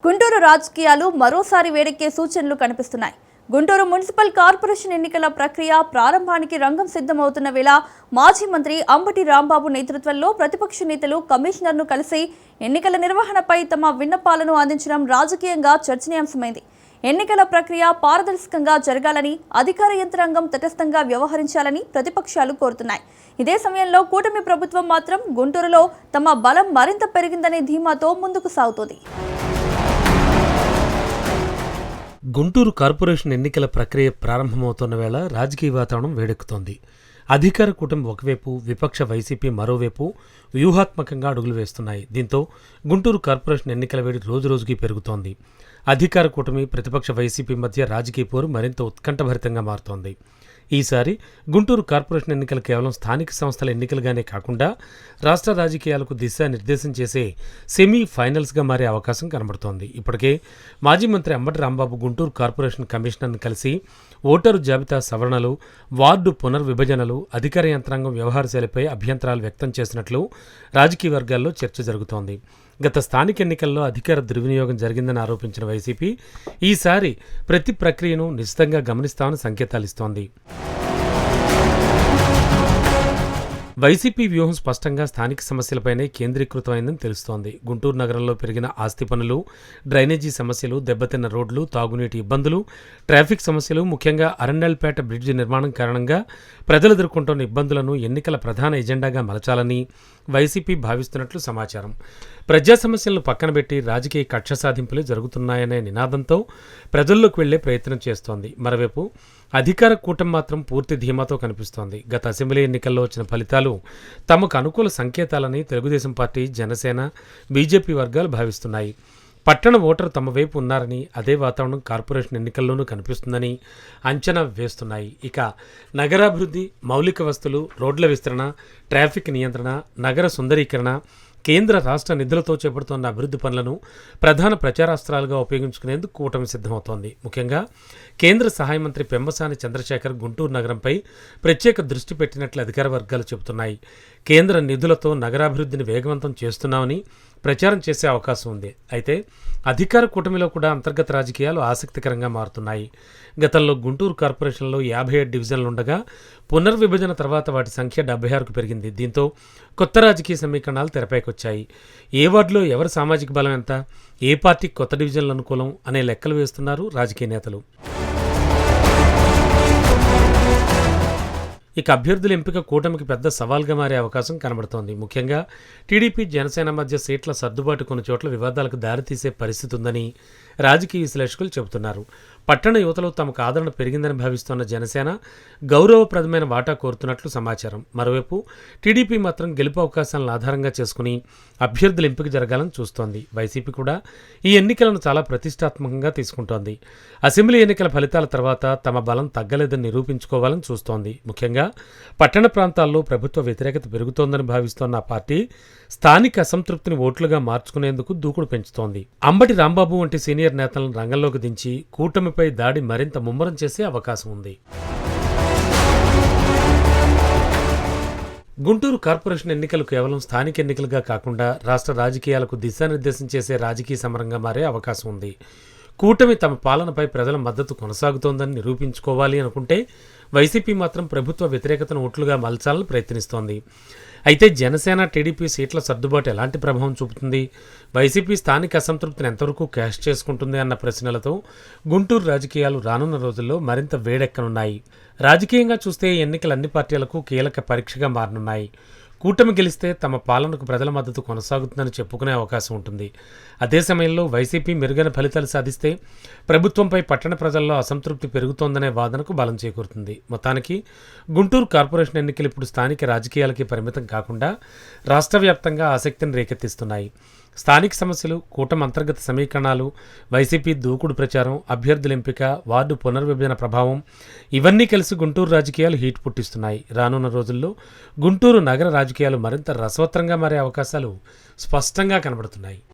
గుంటూరు రాజకీయాలు మరోసారి వేడెక్కే సూచనలు కనిపిస్తున్నాయి. గుంటూరు మున్సిపల్ కార్పొరేషన్ ఎన్నికల ప్రక్రియ ప్రారంభానికి రంగం సిద్ధమవుతున్న వేళ మాజీ మంత్రి అంబటి రాంబాబు నేతృత్వంలో ప్రతిపక్ష నేతలు కమిషనర్ను కలిసి ఎన్నికల నిర్వహణపై తమ విన్నపాలను అందించడం రాజకీయంగా చర్చనీయాంశమైంది. ఎన్నికల ప్రక్రియ పారదర్శకంగా జరగాలని, అధికార యంత్రాంగం తటస్థంగా వ్యవహరించాలని ప్రతిపక్షాలు కోరుతున్నాయి. ఇదే సమయంలో కూటమి ప్రభుత్వం మాత్రం గుంటూరులో తమ బలం మరింత పెరిగిందనే ధీమాతో ముందుకు సాగుతోంది. గుంటూరు కార్పొరేషన్ ఎన్నికల ప్రక్రియ ప్రారంభమవుతున్న వేళ రాజకీయ వాతావరణం వేడెక్కుతోంది. అధికార కూటమి ఒకవైపు, విపక్ష వైసీపీ మరోవైపు వ్యూహాత్మకంగా అడుగులు వేస్తున్నాయి. దీంతో గుంటూరు కార్పొరేషన్ ఎన్నికల వేడి రోజురోజుకి పెరుగుతోంది. అధికార కూటమి, ప్రతిపక్ష వైసీపీ మధ్య రాజకీయ పోరు మరింత ఉత్కంఠభరితంగా మారుతోంది. ఈసారి గుంటూరు కార్పొరేషన్ ఎన్నికలు కేవలం స్థానిక సంస్థల ఎన్నికలుగానే కాకుండా రాష్ట్ర రాజకీయాలకు దిశానిర్దేశం చేసే సెమీ ఫైనల్స్గా మారే అవకాశం కనబడుతోంది. ఇప్పటికే మాజీ మంత్రి అంబటి రాంబాబు గుంటూరు కార్పొరేషన్ కమిషనర్ను కలిసి ఓటరు జాబితా సవరణలు, వార్డు పునర్విభజనలు, అధికార యంత్రాంగం వ్యవహారశైలిపై అభ్యంతరాలు వ్యక్తం చేసినట్లు రాజకీయ వర్గాల్లో చర్చ జరుగుతోంది. గత స్థానిక ఎన్నికల్లో అధికార దుర్వినియోగం జరిగిందని ఆరోపించిన వైసీపీ ఈసారి ప్రతి ప్రక్రియను నిశితంగా గమనిస్తామని సంకేతాలిస్తోంది. వైసీపీ వ్యూహం స్పష్టంగా స్థానిక సమస్యలపైనే కేంద్రీకృతమైందని తెలుస్తోంది. గుంటూరు నగరంలో పెరిగిన ఆస్తి పనులు, డ్రైనేజీ సమస్యలు, దెబ్బతిన్న రోడ్లు, తాగునీటి ఇబ్బందులు, ట్రాఫిక్ సమస్యలు, ముఖ్యంగా అరండల్పేట బ్రిడ్జి నిర్మాణం కారణంగా ప్రజలు ఎదుర్కొంటున్న ఇబ్బందులను ఎన్నికల ప్రధాన ఎజెండాగా మలచాలని వైసీపీ భావిస్తున్నట్లు సమాచారం. ప్రజా సమస్యలను పక్కనబెట్టి రాజకీయ కక్ష సాధింపులే జరుగుతున్నాయనే నినాదంతో ప్రజల్లోకి వెళ్లే ప్రయత్నం చేస్తోంది. మరోవైపు అధికార కూటమి మాత్రం పూర్తి ధీమాతో కనిపిస్తోంది. గత అసెంబ్లీ ఎన్నికల్లో వచ్చిన ఫలితాలు తమకు అనుకూల సంకేతాలని తెలుగుదేశం పార్టీ, జనసేన, బీజేపీ వర్గాలు భావిస్తున్నాయి. పట్టణ ఓటరు తమ వైపు ఉన్నారని, అదే వాతావరణం కార్పొరేషన్ ఎన్నికల్లోనూ కనిపిస్తుందని అంచనా వేస్తున్నాయి. ఇక నగరాభివృద్ధి, మౌలిక వస్తువులు, రోడ్ల విస్తరణ, ట్రాఫిక్ నియంత్రణ, నగర సుందరీకరణ, కేంద్ర రాష్ట్ర నిధులతో చేపడుతున్న అభివృద్ధి పనులను ప్రధాన ప్రచారాస్త్రాలుగా ఉపయోగించుకునేందుకు కూటమి సిద్ధమవుతోంది. ముఖ్యంగా కేంద్ర సహాయ మంత్రి పెమ్మసాని చంద్రశేఖర్ గుంటూరు నగరంపై ప్రత్యేక దృష్టి పెట్టినట్లు అధికార వర్గాలు చెబుతున్నాయి. కేంద్ర నిధులతో నగరాభివృద్ధిని వేగవంతం చేస్తున్నామని ప్రచారం చేసే అవకాశం ఉంది. అయితే అధికార కూటమిలో కూడా అంతర్గత రాజకీయాలు ఆసక్తికరంగా మారుతున్నాయి. గతంలో గుంటూరు కార్పొరేషన్లో 57 డివిజన్లుండగా పునర్విభజన తర్వాత వాటి సంఖ్య 76కు పెరిగింది. దీంతో కొత్త రాజకీయ సమీకరణాలు తెరపైకొచ్చాయి. ఏ వార్డులో ఎవరి సామాజిక బలం ఎంత, ఏ పార్టీకి కొత్త డివిజన్లు అనుకూలం అనే లెక్కలు వేస్తున్నారు రాజకీయ నేతలు. ఇక అభ్యర్థుల ఎంపిక కూటమికి పెద్ద సవాల్గా మారే అవకాశం కనబడుతోంది. ముఖ్యంగా టీడీపీ, జనసేన మధ్య సీట్ల సర్దుబాటు కొన్ని చోట్ల వివాదాలకు దారితీసే పరిస్థితి ఉందని రాజకీయ విశ్లేషకులు చెబుతున్నారు. పట్టణ యువతలో తమకు ఆదరణ పెరిగిందని భావిస్తున్న జనసేన గౌరవప్రదమైన వాటా కోరుతున్నట్లు సమాచారం. మరోవైపు టీడీపీ మాత్రం గెలుపు అవకాశాలను ఆధారంగా చేసుకుని అభ్యర్థుల ఎంపిక జరగాలని చూస్తోంది. వైసీపీ కూడా ఈ ఎన్నికలను చాలా ప్రతిష్టాత్మకంగా తీసుకుంటోంది. అసెంబ్లీ ఎన్నికల ఫలితాల తర్వాత తమ బలం తగ్గలేదని నిరూపించుకోవాలని చూస్తోంది. ముఖ్యంగా పట్టణ ప్రాంతాల్లో ప్రభుత్వ వ్యతిరేకత పెరుగుతోందని భావిస్తోన్న ఆ పార్టీ స్థానిక అసంతృప్తిని ఓట్లుగా మార్చుకునేందుకు దూకుడు పెంచుతోంది. అంబటి రాంబాబు వంటి సీనియర్ నేతలను రంగంలోకి దించి కూటమిపై దాడి మరింత ముమ్మరం చేసే అవకాశం ఉంది. గుంటూరు కార్పొరేషన్ ఎన్నికలు కేవలం స్థానిక ఎన్నికలుగా కాకుండా రాష్ట్ర రాజకీయాలకు దిశానిర్దేశం చేసే రాజకీయ సమరంగా మారే అవకాశం ఉంది. కూటమి తమ పాలనపై ప్రజల మద్దతు కొనసాగుతోందని నిరూపించుకోవాలి అనుకుంటే వైసీపీ మాత్రం ప్రభుత్వ వ్యతిరేకతను ఓట్లుగా మలచాలని ప్రయత్నిస్తోంది. అయితే జనసేన, టీడీపీ సీట్ల సర్దుబాటు ఎలాంటి ప్రభావం చూపుతుంది, వైసీపీ స్థానిక అసంతృప్తిని ఎంతవరకు క్యాష్ చేసుకుంటుంది అన్న ప్రశ్నలతో గుంటూరు రాజకీయాలు రానున్న రోజుల్లో మరింత వేడెక్కనున్నాయి. రాజకీయంగా చూస్తే ఎన్నికలు అన్ని పార్టీలకు కీలక పరీక్షగా మారనున్నాయి. కూటమి గెలిస్తే తమ పాలనకు ప్రజల మద్దతు కొనసాగుతుందని చెప్పుకునే అవకాశం ఉంటుంది. అదే సమయంలో వైసీపీ మెరుగైన ఫలితాలు సాధిస్తే ప్రభుత్వంపై పట్టణ ప్రజల్లో అసంతృప్తి పెరుగుతోందనే వాదనకు బలం చేకూరుతుంది. మొత్తానికి గుంటూరు కార్పొరేషన్ ఎన్నికలు ఇప్పుడు స్థానిక రాజకీయాలకి పరిమితం కాకుండా రాష్ట్ర వ్యాప్తంగా ఆసక్తిని రేకెత్తిస్తున్నాయి. స్థానిక సమస్యలు, కూటమి అంతర్గత సమీకరణాలు, వైసీపీ దూకుడు ప్రచారం, అభ్యర్థుల ఎంపిక, వార్డు పునర్విభజన ప్రభావం ఇవన్నీ కలిసి గుంటూరు రాజకీయాలు హీట్ పుట్టిస్తున్నాయి. రానున్న రోజుల్లో గుంటూరు నగర రాజకీయాలు మరింత రసవత్తరంగా మారే అవకాశాలు స్పష్టంగా కనబడుతున్నాయి.